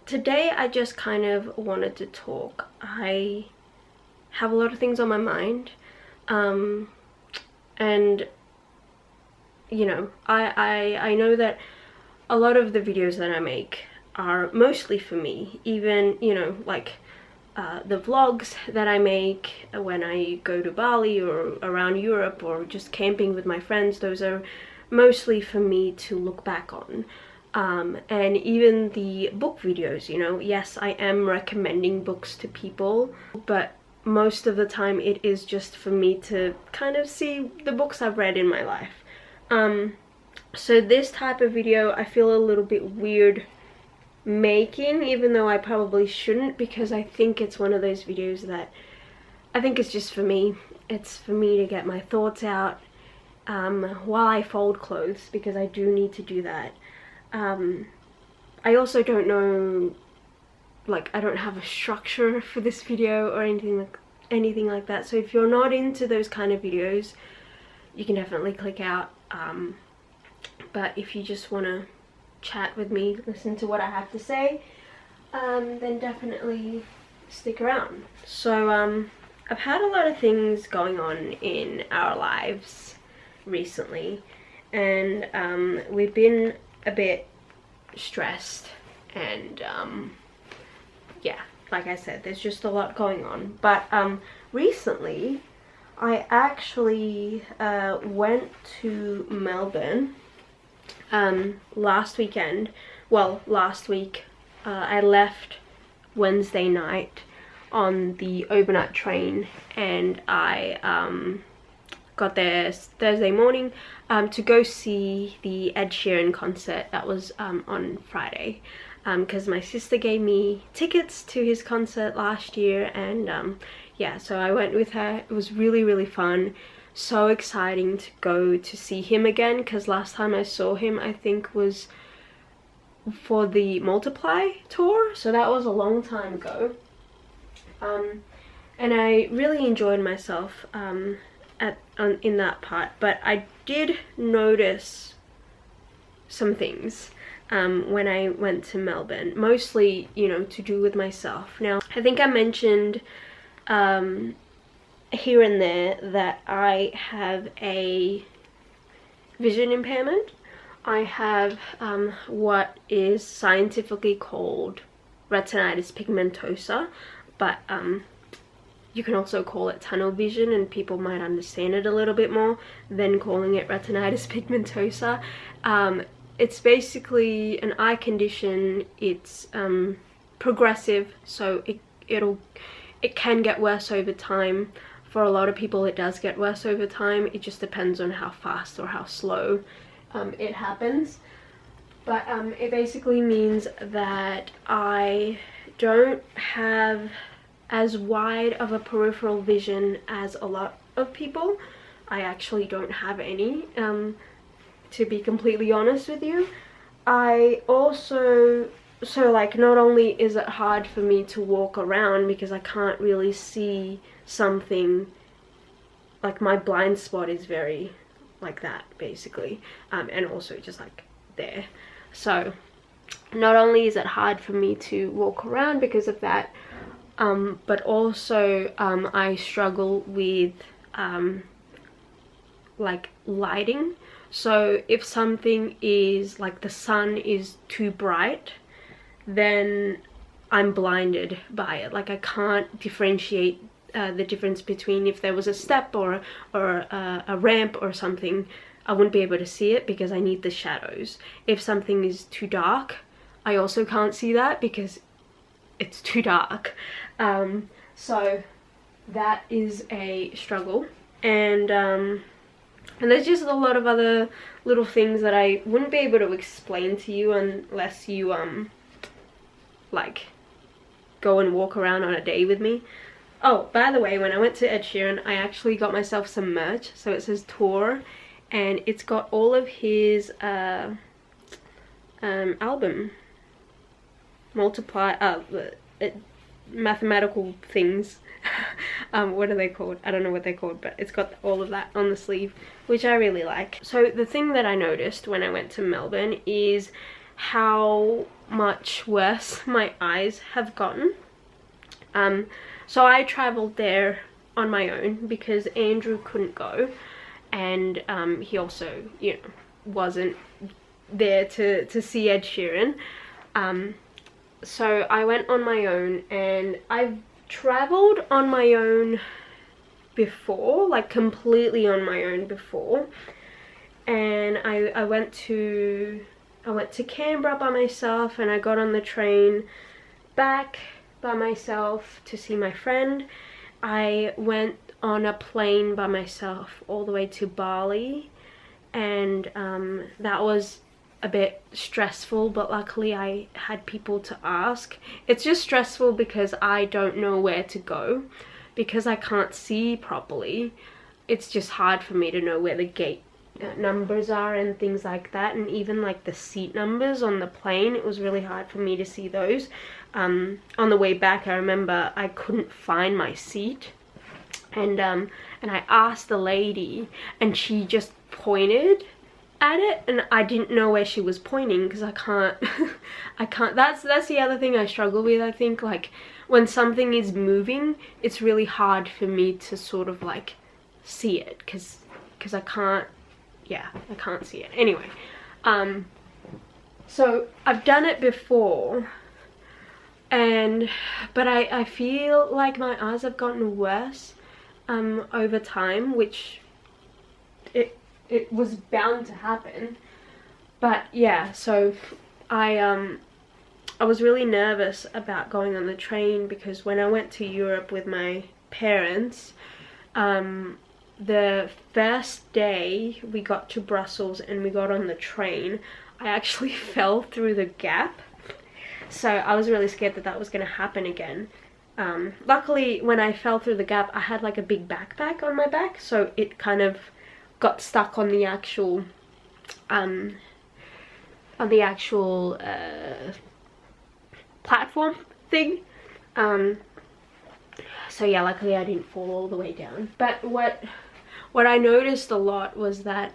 today I just kind of wanted to talk. I have a lot of things on my mind, and you know, I know that a lot of the videos that I make are mostly for me. Even, you know, like the vlogs that I make when I go to Bali or around Europe or just camping with my friends, those are mostly for me to look back on. And even the book videos, you know, yes, I am recommending books to people, but most of the time it is just for me to kind of see the books I've read in my life. So this type of video I feel a little bit weird making, even though I probably shouldn't, because I think it's one of those videos that I think it's just for me. It's for me to get my thoughts out while I fold clothes, because I do need to do that. I also don't know, like, I don't have a structure for this video or anything like that, so if you're not into those kind of videos, you can definitely click out. But if you just want to chat with me, listen to what I have to say, then definitely stick around. So I've had a lot of things going on in our lives recently, and we've been a bit stressed, and yeah, like I said, there's just a lot going on. But recently I actually went to Melbourne last weekend. Well, last week. I left Wednesday night on the overnight train, and I got there Thursday morning to go see the Ed Sheeran concert that was on Friday, because my sister gave me tickets to his concert last year, and yeah, so I went with her. It was really fun. So exciting to go to see him again, because last time I saw him I think was for the Multiply tour, so that was a long time ago. And I really enjoyed myself in that part, but I did notice some things when I went to Melbourne, mostly, you know, to do with myself. Now, I think I mentioned here and there that I have a vision impairment. I have what is scientifically called retinitis pigmentosa, but you can also call it tunnel vision, and people might understand it a little bit more than calling it retinitis pigmentosa. It's basically an eye condition. It's progressive, so it can get worse over time. For a lot of people it does get worse over time. It just depends on how fast or how slow it happens. But it basically means that I don't have as wide of a peripheral vision as a lot of people. I actually don't have any, to be completely honest with you. I also, so like, not only is it hard for me to walk around because I can't really see something, like my blind spot is very like that basically, and also just like there. So not only is it hard for me to walk around because of that, but also I struggle with like lighting. So if something is like the sun is too bright, then I'm blinded by it. Like I can't differentiate the difference between if there was a step or a ramp or something. I wouldn't be able to see it because I need the shadows. If something is too dark, I also can't see that because it's too dark. So that is a struggle, and there's just a lot of other little things that I wouldn't be able to explain to you unless you like go and walk around on a day with me. Oh, by the way, when I went to Ed Sheeran, I actually got myself some merch. So it says tour, and it's got all of his album mathematical things. What are they called? I don't know what they're called, but it's got all of that on the sleeve, which I really like. So the thing that I noticed when I went to Melbourne is how much worse my eyes have gotten. So I traveled there on my own because Andrew couldn't go, and he also, you know, wasn't there to see Ed Sheeran. So I went on my own, and I've traveled on my own before, like completely on my own before. And I went to Canberra by myself, and I got on the train back by myself to see my friend. I went on a plane by myself all the way to Bali, and that was a bit stressful, but luckily I had people to ask. It's just stressful because I don't know where to go, because I can't see properly. It's just hard for me to know where the gate numbers are and things like that, and even like the seat numbers on the plane, it was really hard for me to see those. On the way back, I remember I couldn't find my seat, and I asked the lady, and she just pointed at it, and I didn't know where she was pointing because I can't that's the other thing I struggle with. I think, like, when something is moving, it's really hard for me to sort of like see it because I can't see it. Anyway, so I've done it before, but I feel like my eyes have gotten worse over time, which it was bound to happen. But yeah, so I was really nervous about going on the train, because when I went to Europe with my parents, the first day we got to Brussels and we got on the train, I actually fell through the gap. So I was really scared that that was going to happen again. Luckily, when I fell through the gap, I had like a big backpack on my back, so it kind of got stuck on the actual platform thing. So yeah, luckily I didn't fall all the way down. But what I noticed a lot was that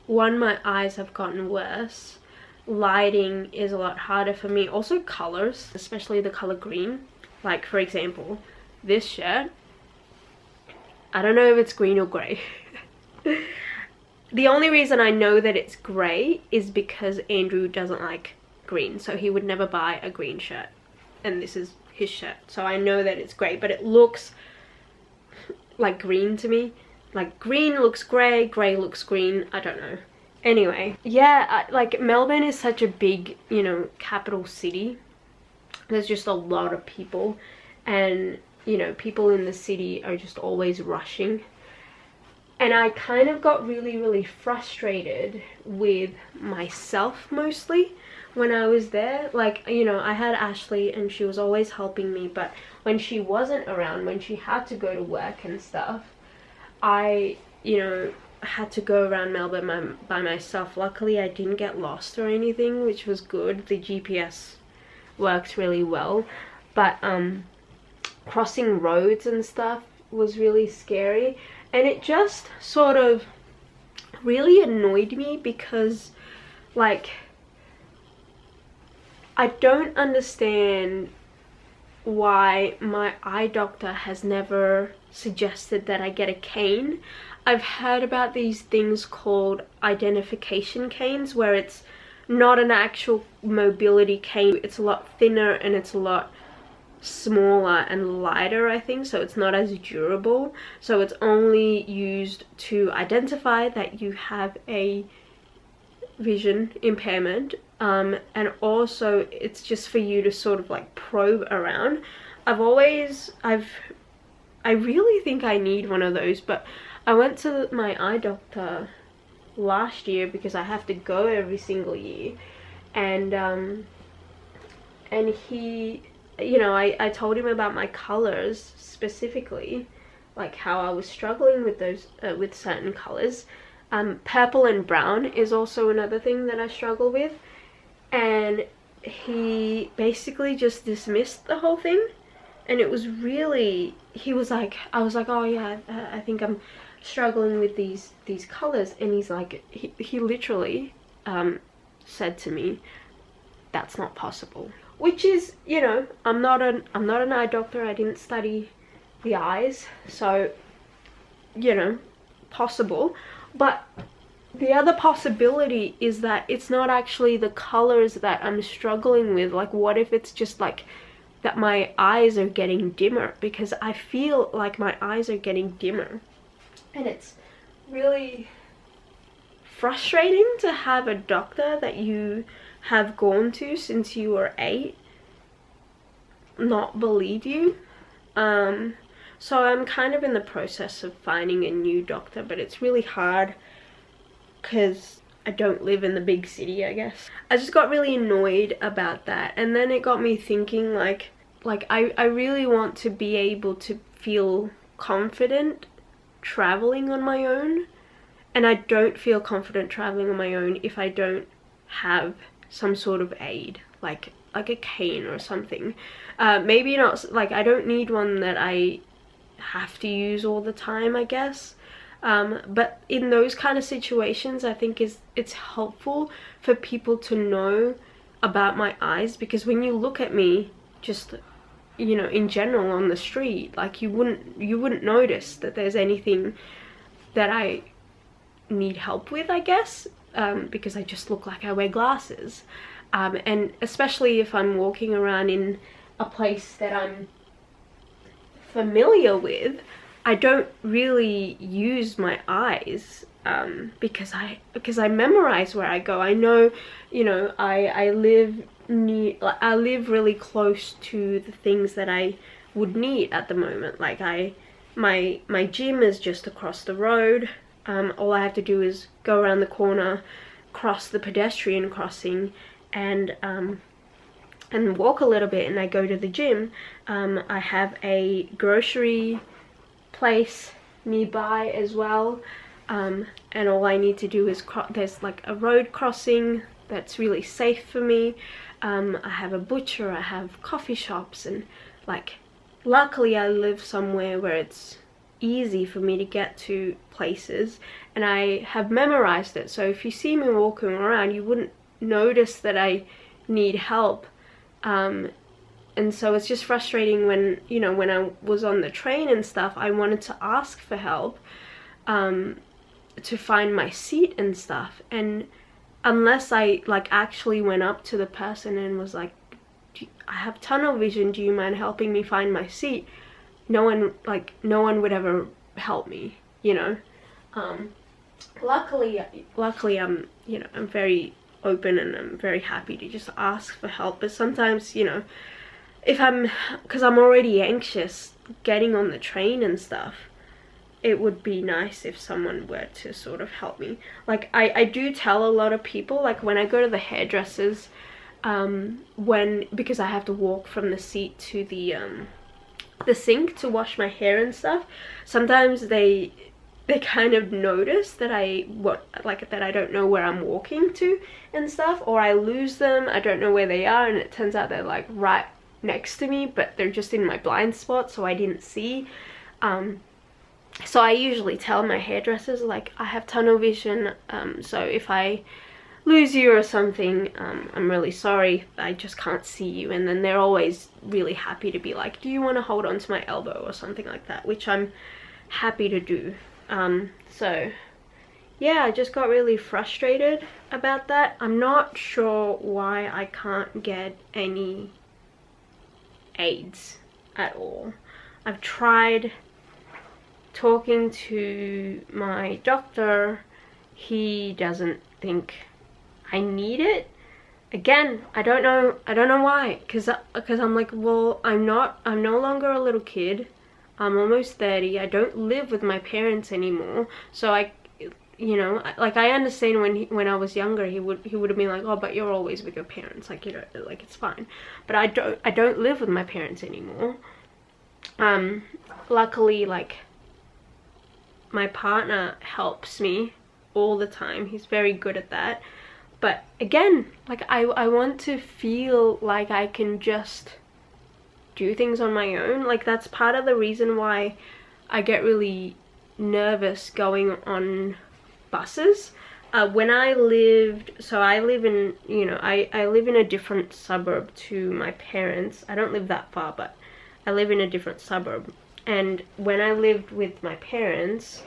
one, my eyes have gotten worse. Lighting is a lot harder for me. Also colors, especially the color green. Like, for example, this shirt, I don't know if it's green or grey. The only reason I know that it's grey is because Andrew doesn't like green, so he would never buy a green shirt, and this is his shirt, so I know that it's grey, but it looks like green to me. Like, green looks grey, grey looks green, I don't know. Anyway, yeah, like, Melbourne is such a big, you know, capital city. There's just a lot of people, and, you know, people in the city are just always rushing. And I kind of got really frustrated with myself mostly when I was there. Like, you know, I had Ashley and she was always helping me, but when she wasn't around, when she had to go to work and stuff, I, you know, had to go around Melbourne by myself. Luckily, I didn't get lost or anything, which was good. The GPS works really well, but crossing roads and stuff was really scary. And it just sort of really annoyed me because, like, I don't understand why my eye doctor has never suggested that I get a cane. I've heard about these things called identification canes, where it's not an actual mobility cane. It's a lot thinner and it's a lot smaller and lighter, I think, so it's not as durable. So it's only used to identify that you have a vision impairment, and also it's just for you to sort of like probe around. I really think I need one of those, but I went to my eye doctor last year because I have to go every single year, and he, you know, I told him about my colors specifically, like how I was struggling with those with certain colors. Purple and brown is also another thing that I struggle with, and he basically just dismissed the whole thing. And it was really, he was like, I was like, oh yeah, I think I'm struggling with these colors, and he's like, he literally said to me, that's not possible. Which is, you know, I'm not an eye doctor. I didn't study the eyes, so, you know, possible. But the other possibility is that it's not actually the colors that I'm struggling with. Like, what if it's just like that my eyes are getting dimmer? Because I feel like my eyes are getting dimmer, and it's really frustrating to have a doctor that you have gone to since you were 8 not believe you. So I'm kind of in the process of finding a new doctor, but it's really hard because I don't live in the big city, I guess. I just got really annoyed about that, and then it got me thinking, like I really want to be able to feel confident traveling on my own, and I don't feel confident traveling on my own if I don't have some sort of aid, like a cane or something. Maybe not, like, I don't need one that I have to use all the time, I guess. But in those kind of situations, I think it's helpful for people to know about my eyes, because when you look at me, just, you know, in general on the street, like, you wouldn't notice that there's anything that I need help with, I guess, because I just look like I wear glasses. And especially if I'm walking around in a place that I'm familiar with, I don't really use my eyes, because I memorize where I go. I know, you know, I live really close to the things that I would need at the moment. Like, my gym is just across the road. All I have to do is go around the corner, cross the pedestrian crossing, and walk a little bit, and I go to the gym. I have a grocery place nearby as well, and all I need to do is there's like a road crossing that's really safe for me. I have a butcher, I have coffee shops, and like, luckily I live somewhere where it's easy for me to get to places, and I have memorized it, so if you see me walking around, you wouldn't notice that I need help. And so it's just frustrating when, you know, when I was on the train and stuff, I wanted to ask for help to find my seat and stuff, and unless I like actually went up to the person and was like, I have tunnel vision, do you mind helping me find my seat, no one would ever help me, you know. Luckily I'm, you know, I'm very open, and I'm very happy to just ask for help. But sometimes, you know, because I'm already anxious getting on the train and stuff, it would be nice if someone were to sort of help me. Like, I do tell a lot of people, like, when I go to the hairdressers, because I have to walk from the seat to the sink to wash my hair and stuff, sometimes they kind of notice that I don't know where I'm walking to and stuff, or I lose them, I don't know where they are, and it turns out they're like right next to me, but they're just in my blind spot, so I didn't see. So I usually tell my hairdressers, like, I have tunnel vision, so if I lose you or something, I'm really sorry, I just can't see you. And then they're always really happy to be like, do you want to hold on to my elbow or something like that, which I'm happy to do. So yeah, I just got really frustrated about that. I'm not sure why I can't get any aids at all. I've tried talking to my doctor, he doesn't think I need it. Again, I don't know why, because I'm like, well, I'm no longer a little kid, I'm almost 30, I don't live with my parents anymore, so I, you know, like, I understand when I was younger, he would have been like, oh, but you're always with your parents, like, you know, like, it's fine. But I don't live with my parents anymore. Luckily, like, my partner helps me all the time, he's very good at that. But again, like, I want to feel like I can just do things on my own. Like, that's part of the reason why I get really nervous going on buses, When I lived, so I live in, you know, I live in a different suburb to my parents. I don't live that far, but I live in a different suburb. And when I lived with my parents,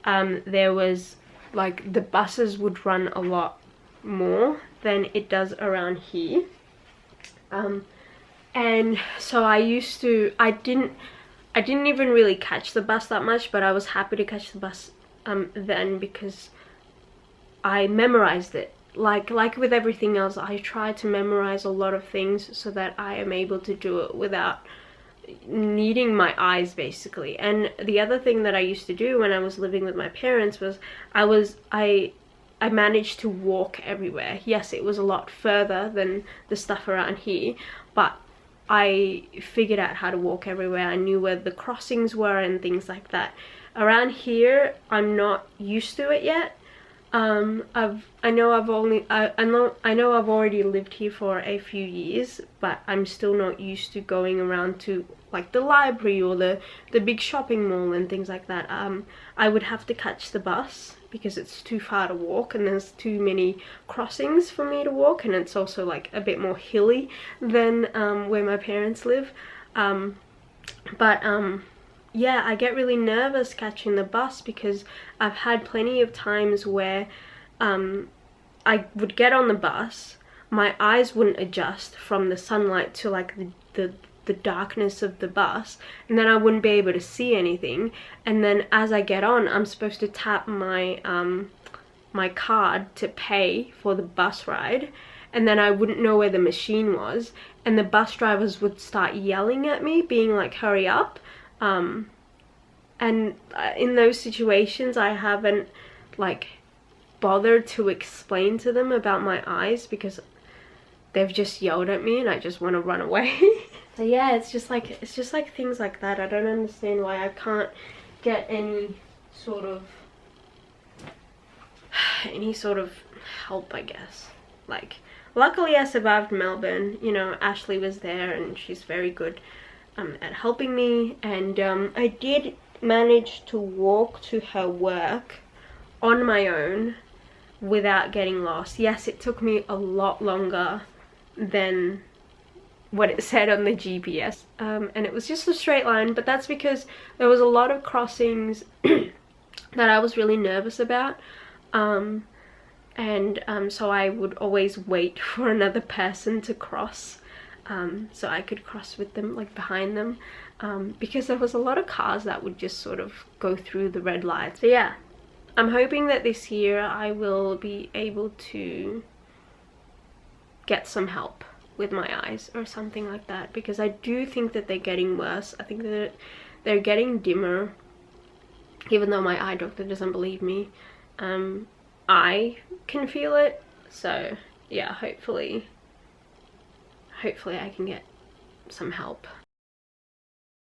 there was, like, the buses would run a lot more than it does around here. And so I didn't even really catch the bus that much, but I was happy to catch the bus then, because I memorized it. Like with everything else, I try to memorize a lot of things so that I am able to do it without needing my eyes, basically. And the other thing that I used to do when I was living with my parents was I managed to walk everywhere. Yes, it was a lot further than the stuff around here, but I figured out how to walk everywhere. I knew where the crossings were and things like that. Around here, I'm not used to it yet. I know I've already lived here for a few years, but I'm still not used to going around to, like, the library or the big shopping mall and things like that. I would have to catch the bus because it's too far to walk, and there's too many crossings for me to walk, and it's also, like, a bit more hilly than where my parents live. Yeah, I get really nervous catching the bus because I've had plenty of times where I would get on the bus, my eyes wouldn't adjust from the sunlight to, like, the darkness of the bus, and then I wouldn't be able to see anything. And then as I get on, I'm supposed to tap my my card to pay for the bus ride, and then I wouldn't know where the machine was, and the bus drivers would start yelling at me, being like, hurry up. And in those situations, I haven't, like, bothered to explain to them about my eyes because they've just yelled at me and I just want to run away. So yeah, it's just like things like that. I don't understand why I can't get any sort of help, I guess. Like, luckily I survived Melbourne. You know, Ashley was there and she's very good at helping me, and I did manage to walk to her work on my own without getting lost. Yes, it took me a lot longer than what it said on the GPS, and it was just a straight line, but that's because there was a lot of crossings that I was really nervous about, so I would always wait for another person to cross, so I could cross with them, like, behind them, because there was a lot of cars that would just sort of go through the red lights. So yeah, I'm hoping that this year I will be able to get some help with my eyes or something like that, because I do think that they're getting worse. I think that they're getting dimmer, even though my eye doctor doesn't believe me. I can feel it, so yeah, hopefully I can get some help.